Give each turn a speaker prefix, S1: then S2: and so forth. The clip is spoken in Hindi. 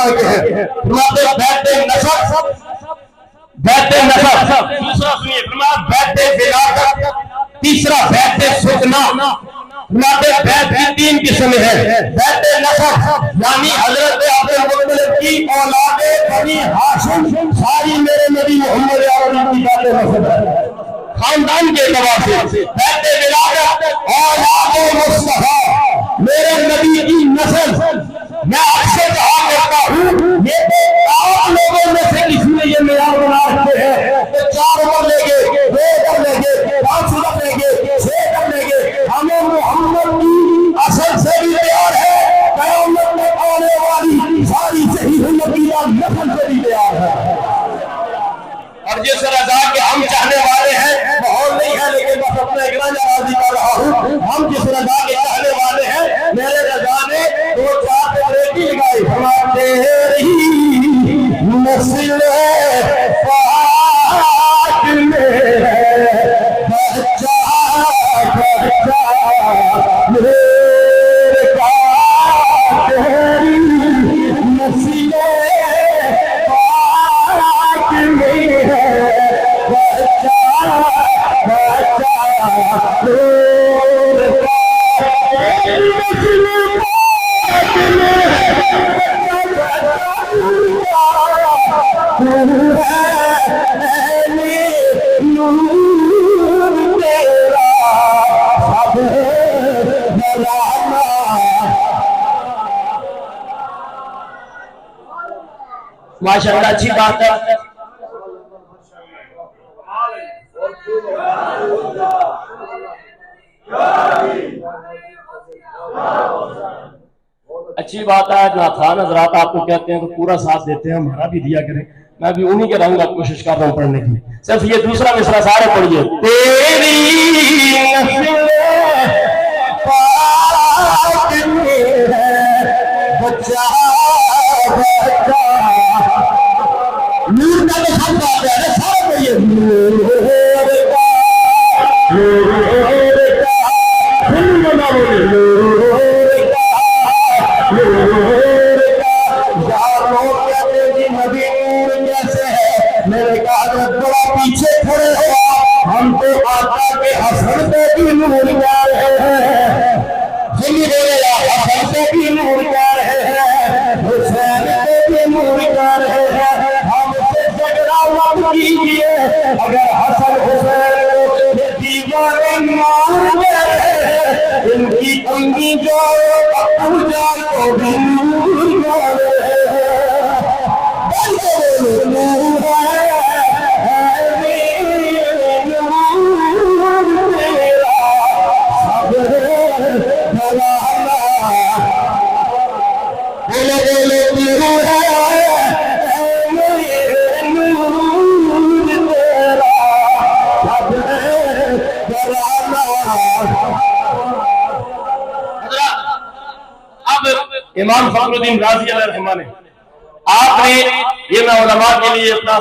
S1: तरह के हैं। फरमाते बैठे नसब, बैठे नसब, दूसरा सुनिए फरमाते बैठे विलादत, तीसरा बैठे सुकना। फरमाते बैठ की तीन किस्म है। बैठे नसब यानी हजरत अब्दुल मुत्तलिब की औलादे बनी हाशिम सारी मेरे नबी मोहम्मद अरबी की बैठे नसब है, खानदान के एतबार से। बैठे विलादत औलादे मुस्तफा मेरे नबी की नस्ल। मैं अक्सर कहा करता हूँ ये तो आप लोगों में से किसी ने ये मेयार बना रखे हैं तो 4 उम्र लेंगे, 2 उम्र लेंगे, 5 उम्र लेंगे, 6 उम्र लेंगे। हमें मोहम्मद की असल से भी प्यार है, क़यामत में आने वाली सारी सही नबी नस्ल से भी प्यार है। और जिस रजा के हम चाहने वाले हैं माहौल नहीं है, लेकिन बस अपना इकराम राजी कर रहा हूँ। हम जिस रजा के चाहने वाले हैं मेरे रजा ने 2-4 बेटी लगाई। हमारे नस्ल पाक में बच्चा बच्चा मेरे का तेरी नस्ल पाक में है बच्चा बच्चा मेरे का नस्ल पाक में माशाअल्लाह अच्छी बात है। अच्छी बात है। जो खान हजरात आपको कहते हैं तो पूरा साथ देते हैं, हमारा भी दिया करें। मैं भी उन्हीं के रहूंगा, कोशिश कर रहा हूँ पढ़ने की। सिर्फ ये दूसरा मिसरा सारे पढ़िए। तेरी नस्ल पाक में है बच्चा बच्चा नूर का तो सब बात है सारे पढ़िए। नूर का मेरे कागज बड़ा पीछे खड़े हो, हम तो आका के हसन पे भी नूर जा रहे हैं, हसन पे भी नूर जा रहे हैं, हुसैन पे भी नूर जा रहे हैं। हमसे झगड़ा मत कीजिए, अगर हसन हुसैन को दीवारे मार रहे हैं, इनकी अंगी जो पूजा को भी नूर जा रहे हैं। इमाम फखरुद्दीन राज़ी अलैहि रहमान ने आपने ये मैं उलमा के लिए अपना